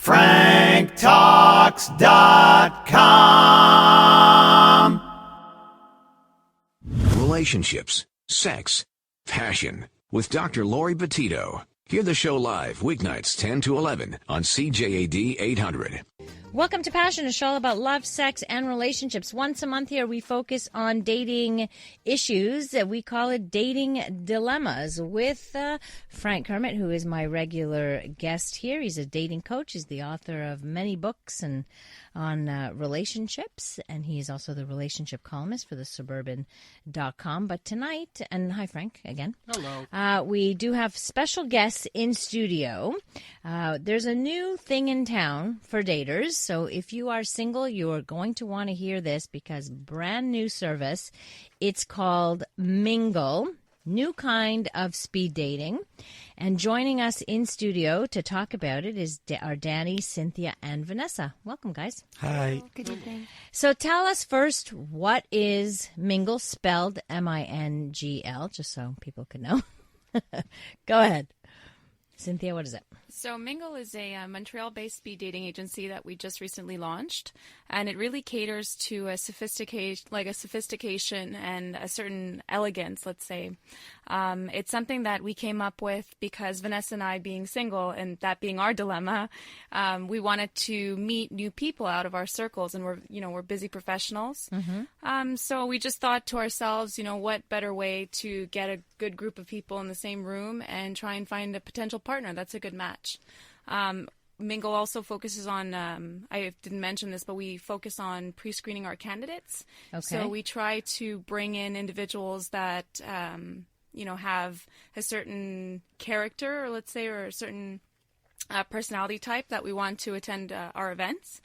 franktalks.com. Relationships, sex, passion with Dr. Laurie Betito. Hear the show live weeknights 10 to 11 on CJAD 800. Welcome to Passion, a show about love, sex, and relationships. Once a month here, we focus on dating issues. We call it Dating Dilemmas with Frank Kermit, who is my regular guest here. He's a dating coach. He's the author of many books and on relationships, and he is also the relationship columnist for the Suburban.com. But tonight, and hi, Frank, again. Hello. We do have special guests in studio. There's a new thing in town for daters. So if you are single, you are going to want to hear this because brand new service. It's called MINGL, new kind of speed dating. And joining us in studio to talk about it is our Danny, Cynthia, and Vanessa. Welcome, guys. Hi. Good evening. So tell us first, what is MINGL, spelled M-I-N-G-L, just so people can know. Go ahead. Cynthia, what is it? So MINGL is a Montreal-based speed dating agency that we just recently launched, and it really caters to a sophistication and a certain elegance, let's say. It's something that we came up with because Vanessa and I, being single, and that being our dilemma, we wanted to meet new people out of our circles, and we're busy professionals. Mm-hmm. So we just thought to ourselves, what better way to get a good group of people in the same room and try and find a potential partner that's a good match. MINGL also focuses on, I didn't mention this, but we focus on pre-screening our candidates. Okay. So we try to bring in individuals that, have a certain character, or let's say, or a certain personality type that we want to attend our events.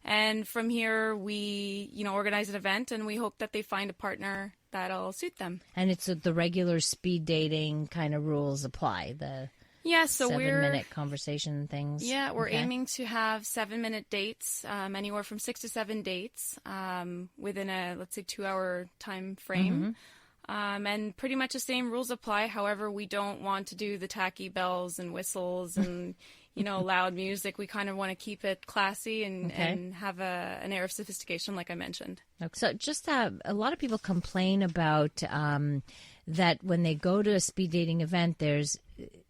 And from here, we, organize an event, and we hope that they find a partner that'll suit them. And it's the regular speed dating kind of rules apply, so 7-minute conversation things. Yeah, we're aiming to have 7-minute dates, anywhere from 6 to 7 dates within a, let's say, 2-hour time frame. Mm-hmm. And pretty much the same rules apply. However, we don't want to do the tacky bells and whistles and, loud music. We kind of want to keep it classy and have an air of sophistication, like I mentioned. Okay. So just a lot of people complain about that when they go to a speed dating event,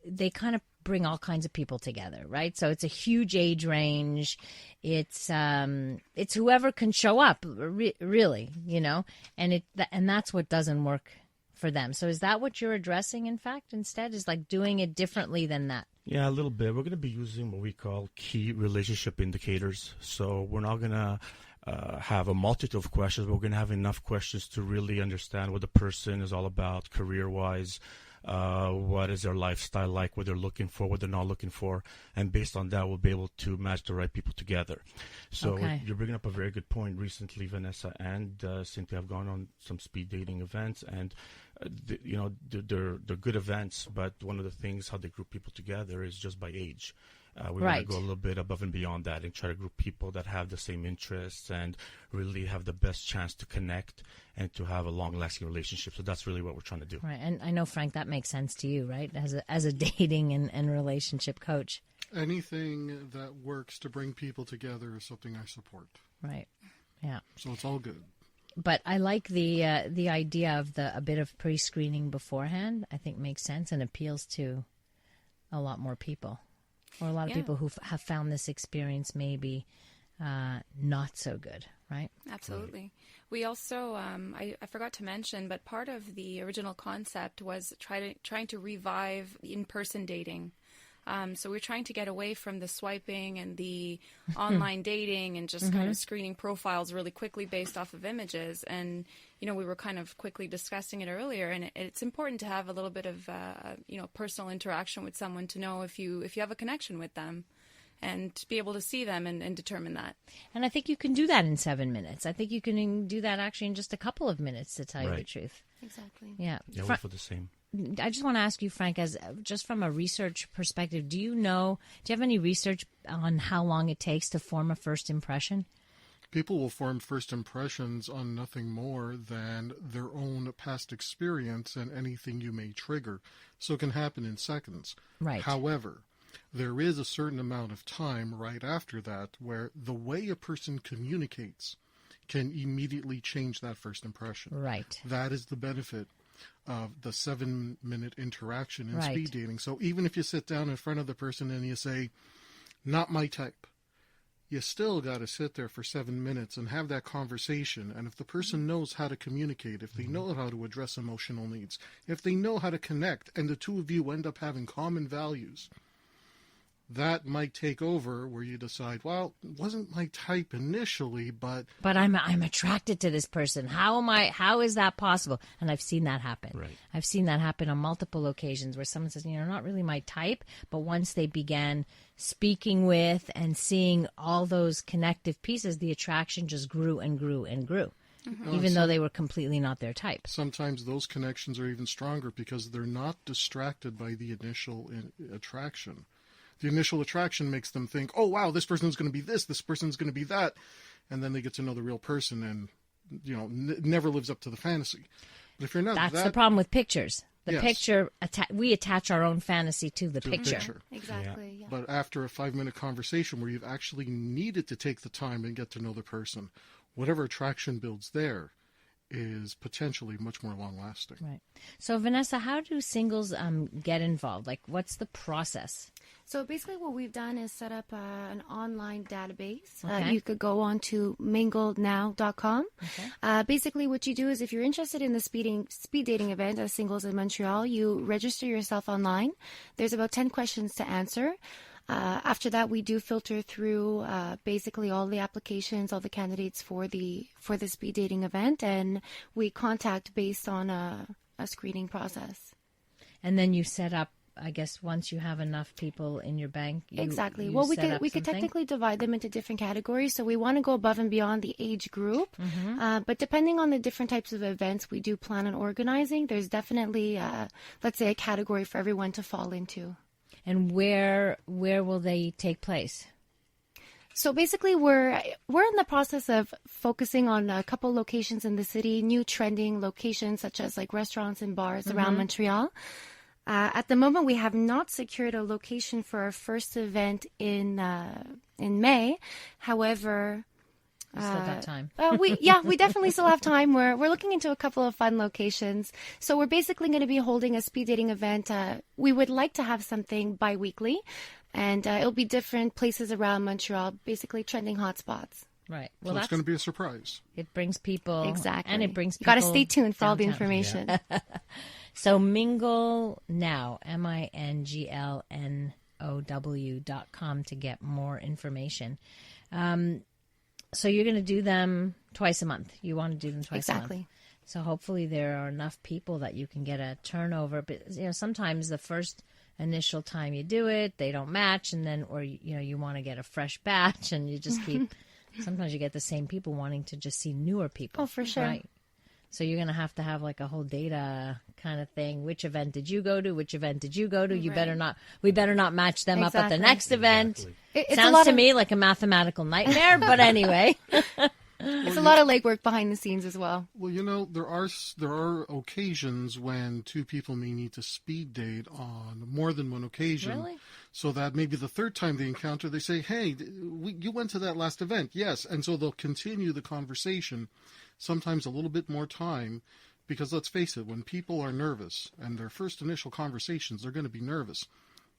they kind of bring all kinds of people together, right? So it's a huge age range. It's whoever can show up, really, and that's what doesn't work for them. So is that what you're addressing, in fact, instead, is like doing it differently than that? Yeah, a little bit. We're going to be using what we call key relationship indicators. So we're not going to have a multitude of questions, but we're going to have enough questions to really understand what the person is all about career-wise, what is their lifestyle like, what they're looking for, what they're not looking for. And based on that, we'll be able to match the right people together. So you're bringing up a very good point. Recently, Vanessa and Cynthia have gone on some speed dating events, and they're good events, but one of the things how they group people together is just by age. We want to go a little bit above and beyond that and try to group people that have the same interests and really have the best chance to connect and to have a long-lasting relationship. So that's really what we're trying to do. Right, and I know, Frank, that makes sense to you, right, as a dating and relationship coach. Anything that works to bring people together is something I support. Right, yeah. So it's all good. But I like the idea of a bit of pre-screening beforehand. I think makes sense and appeals to a lot more people, or a lot of people who have found this experience maybe not so good, right? Absolutely. We also, I forgot to mention, but part of the original concept was trying to revive in-person dating. So we're trying to get away from the swiping and the online dating and just kind of screening profiles really quickly based off of images. And, we were kind of quickly discussing it earlier, and it's important to have a little bit of, personal interaction with someone to know if you have a connection with them and to be able to see them and determine that. And I think you can do that in 7 minutes. I think you can do that actually in just a couple of minutes, to tell you the truth. Exactly. Yeah. Yeah, we're for the same. I just want to ask you, Frank, as just from a research perspective, do you have any research on how long it takes to form a first impression? People will form first impressions on nothing more than their own past experience and anything you may trigger. So it can happen in seconds. Right. However, there is a certain amount of time right after that where the way a person communicates can immediately change that first impression. Right. That is the benefit of the 7-minute interaction in Right. speed dating. So even if you sit down in front of the person and you say, not my type, you still got to sit there for 7 minutes and have that conversation. And if the person knows how to communicate, if they know how to address emotional needs, if they know how to connect, and the two of you end up having common values, that might take over where you decide, well, it wasn't my type initially, but I'm attracted to this person. How is that possible? And I've seen that happen. Right. I've seen that happen on multiple occasions where someone says, not really my type, but once they began speaking with and seeing all those connective pieces, the attraction just grew and grew and grew. Even though they were completely not their type. sometimes those connections are even stronger because they're not distracted by the initial attraction. The initial attraction makes them think, oh, wow, this person's going to be this person's going to be that. And then they get to know the real person and, never lives up to the fantasy. But if you're not That's the problem with pictures. The Yes. picture, we attach our own fantasy to the picture. Exactly. Yeah. But after a 5-minute conversation where you've actually needed to take the time and get to know the person, whatever attraction builds there is potentially much more long-lasting. Right. So, Vanessa, how do singles get involved? Like, what's the process? So basically what we've done is set up an online database. Okay. You could go on to minglenow.com. Okay. Basically what you do is if you're interested in the speed dating event as singles in Montreal, you register yourself online. There's about 10 questions to answer. After that, we do filter through basically all the applications, all the candidates for the speed dating event, and we contact based on a screening process. And then you set up, I guess, once you have enough people in your bank. Exactly. You Well, we set up could something? technically divide them into different categories. So we want to go above and beyond the age group. Mm-hmm. But depending on the different types of events we do plan on organizing, there's definitely, let's say, a category for everyone to fall into. And where will they take place? So basically, we're in the process of focusing on a couple locations in the city, new trending locations such as like restaurants and bars around Montreal. At the moment, we have not secured a location for our first event in May. However, You still got time. we definitely still have time. We're looking into a couple of fun locations. So we're basically going to be holding a speed dating event. We would like to have something bi-weekly, and it'll be different places around Montreal, basically trending hotspots. Right. So it's going to be a surprise. It brings people. Exactly. And it brings You people. got to stay tuned for all the downtown. information. So Mingle Now, MINGLNOW.com to get more information. So you're going to do them twice a month. You want to do them twice a month. Exactly. So hopefully there are enough people that you can get a turnover. But sometimes the first initial time you do it, they don't match, and then you want to get a fresh batch, and you just keep. Sometimes you get the same people wanting to just see newer people. Oh, for sure. Right. So you're going to have like a whole data kind of thing. Which event did you go to? Which event did you go to? We better not match them up at the Exactly. next event. Exactly. It's a Sounds lot to of- me like a mathematical nightmare, but anyway. It's a lot of legwork behind the scenes as well. Well, there are occasions when two people may need to speed date on more than one occasion. Really? So that maybe the third time they encounter, they say, hey, you went to that last event. Yes. And so they'll continue the conversation, sometimes a little bit more time, because let's face it, when people are nervous and their first initial conversations, they're going to be nervous.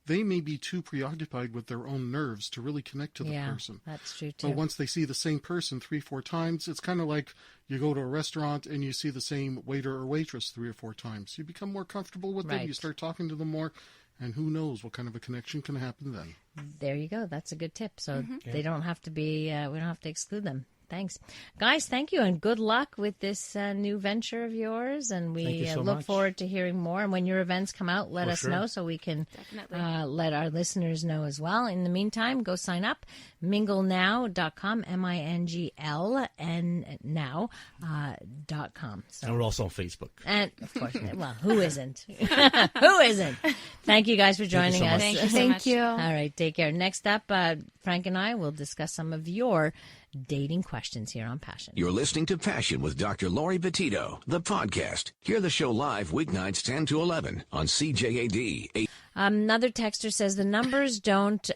They may be too preoccupied with their own nerves to really connect to the person. That's true too. But once they see the same person 3-4 times, it's kind of like you go to a restaurant and you see the same waiter or waitress 3 or 4 times. You become more comfortable with them. Right. You start talking to them more, and who knows what kind of a connection can happen then. There you go. That's a good tip. So they don't have to be. We don't have to exclude them. Thanks, guys. Thank you, and good luck with this new venture of yours. And Thank we you so look much. forward to hearing more. And when your events come out, let For us sure. know so we can Definitely. let our listeners know as well. In the meantime, go sign up. minglenow.com, MINGLNOW.com. So. And we're also on Facebook. And of course, well, who isn't? Who isn't? Thank you guys for joining so us. much. Thank you so Thank much. you. All right, take care. Next up, Frank and I will discuss some of your dating questions here on Passion. You're listening to Passion with Dr. Laurie Betito, the podcast. Hear the show live weeknights 10 to 11 on CJAD. Another texter says the numbers don't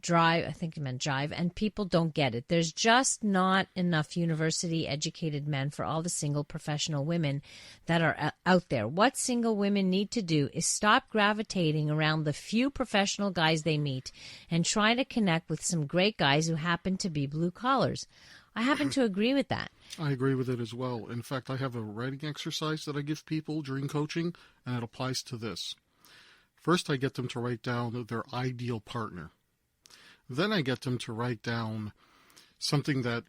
drive, I think he meant jive, and people don't get it. There's just not enough university-educated men for all the single professional women that are out there. What single women need to do is stop gravitating around the few professional guys they meet and try to connect with some great guys who happen to be blue collars. I happen to agree with that. I agree with it as well. In fact, I have a writing exercise that I give people during coaching, and it applies to this. First, I get them to write down their ideal partner. Then I get them to write down something that,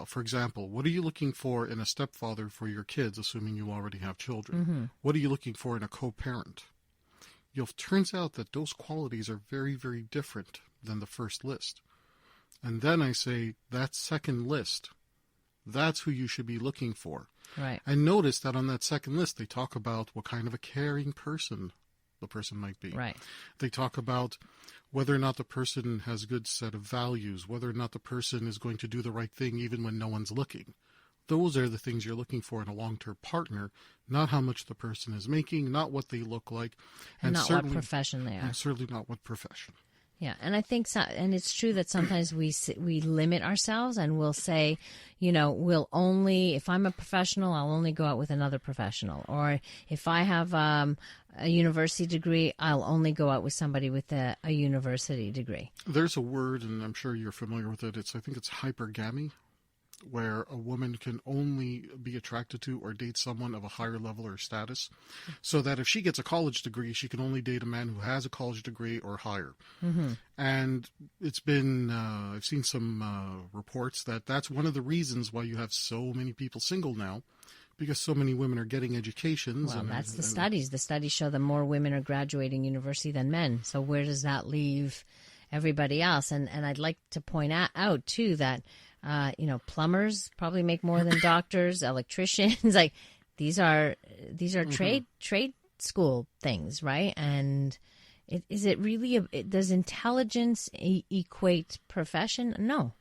for example, what are you looking for in a stepfather for your kids, assuming you already have children? Mm-hmm. What are you looking for in a co-parent? It turns out that those qualities are very, very different than the first list. And then I say, that second list, that's who you should be looking for. Right. And notice that on that second list, they talk about what kind of a caring person the person might be. Right. They talk about whether or not the person has a good set of values, whether or not the person is going to do the right thing even when no one's looking. Those are the things you're looking for in a long-term partner, not how much the person is making, not what they look like. And not what profession they are. And certainly not what profession. Yeah, and I think, and it's true that sometimes we limit ourselves and we'll say, we'll only, if I'm a professional, I'll only go out with another professional. Or if I have a university degree, I'll only go out with somebody with a university degree. There's a word, and I'm sure you're familiar with it. I think it's hypergamy, where a woman can only be attracted to or date someone of a higher level or status, so that if she gets a college degree, she can only date a man who has a college degree or higher. Mm-hmm. And it's been, I've seen some reports that that's one of the reasons why you have so many people single now, because so many women are getting educations. Well, that's the studies. The studies show that more women are graduating university than men. So where does that leave everybody else? And I'd like to point out too, that plumbers probably make more than doctors, electricians. Like these are Mm-hmm. trade school things, right? And is it really does intelligence equate profession? No.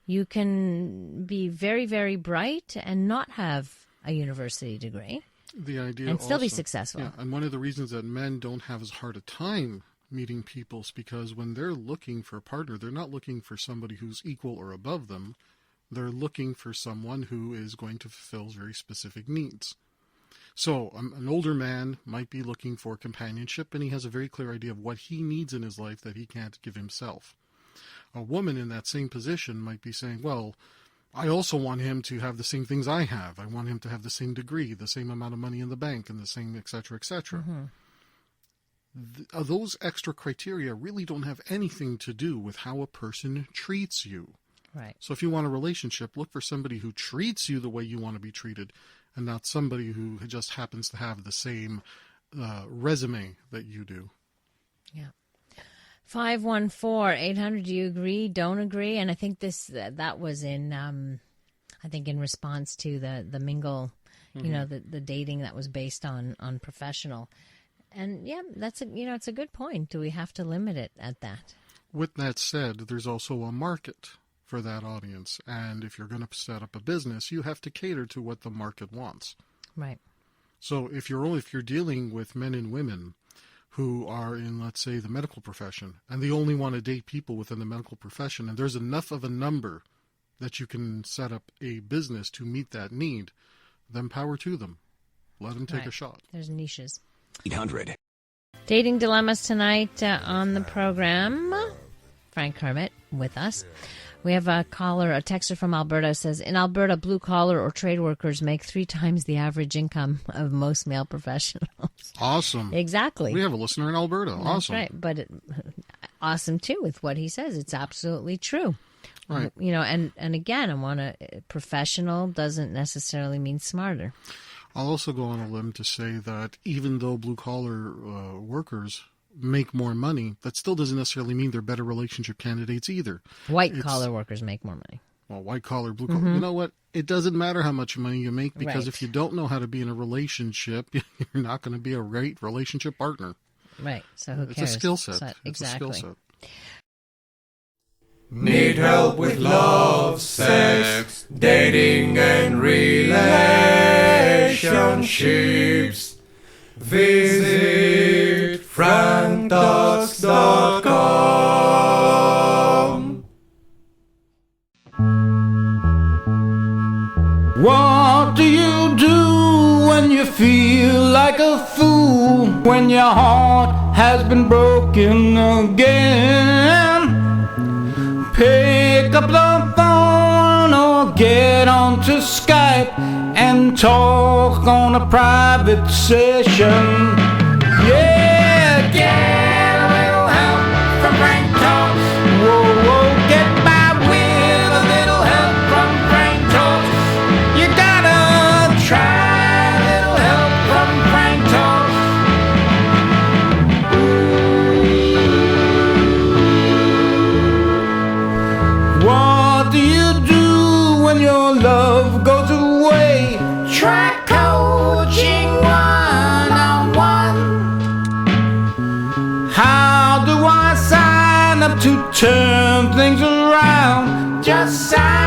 You can be very, very bright and not have a university degree. The idea and still be also, successful. Yeah, and one of the reasons that men don't have as hard a time meeting people is because when they're looking for a partner, they're not looking for somebody who's equal or above them. They're looking for someone who is going to fulfill very specific needs. So an older man might be looking for companionship, and he has a very clear idea of what he needs in his life that he can't give himself. A woman in that same position might be saying, well, I also want him to have the same things I have. I want him to have the same degree, the same amount of money in the bank, and the same et cetera, et cetera. Mm-hmm. Those extra criteria really don't have anything to do with how a person treats you. Right. So if you want a relationship, look for somebody who treats you the way you want to be treated, and not somebody who just happens to have the same resume that you do. Yeah. 514-800, do you agree, don't agree? And I think that was in, I think in response to the MINGL, Mm-hmm. the dating that was based on professional. And yeah, it's a good point. Do we have to limit it at that? With that said, there's also a market for that audience. And if you're going to set up a business, you have to cater to what the market wants. Right. So if you're dealing with men and women who are in, let's say, the medical profession, and they only want to date people within the medical profession, and there's enough of a number that you can set up a business to meet that need, then power to them. Let them take a shot. There's niches. 800. Dating dilemmas tonight on the program. Frank Kermit with us. We have a texter from Alberta says, in Alberta, blue collar or trade workers make 3 times the average income of most male professionals. Awesome. Exactly. We have a listener in Alberta. That's awesome. right. But awesome, too, with what he says. It's absolutely true. Right. And again, professional doesn't necessarily mean smarter. I'll also go on a limb to say that even though blue-collar workers make more money, that still doesn't necessarily mean they're better relationship candidates either. White-collar workers make more money. Well, white-collar, blue-collar, You know what? It doesn't matter how much money you make, because Right. if you don't know how to be in a relationship, you're not going to be a great relationship partner. Right. So who It's cares? a skill set. So, It's a exactly. skill set. Need help with love, sex, dating and relationships? Visit Frank MINGLETalks.com. What do you do when you feel like a fool? When your heart has been broken again? Pick up the phone or get onto Skype and talk on a private session. Yeah, get a little help from Frank Talks. Whoa, whoa, get by with a little help from Frank Talks. You gotta try a little help from Frank Talks. What do you do when your love goes away? Try coaching one-on-one. How do I sign up to turn things around? Just sign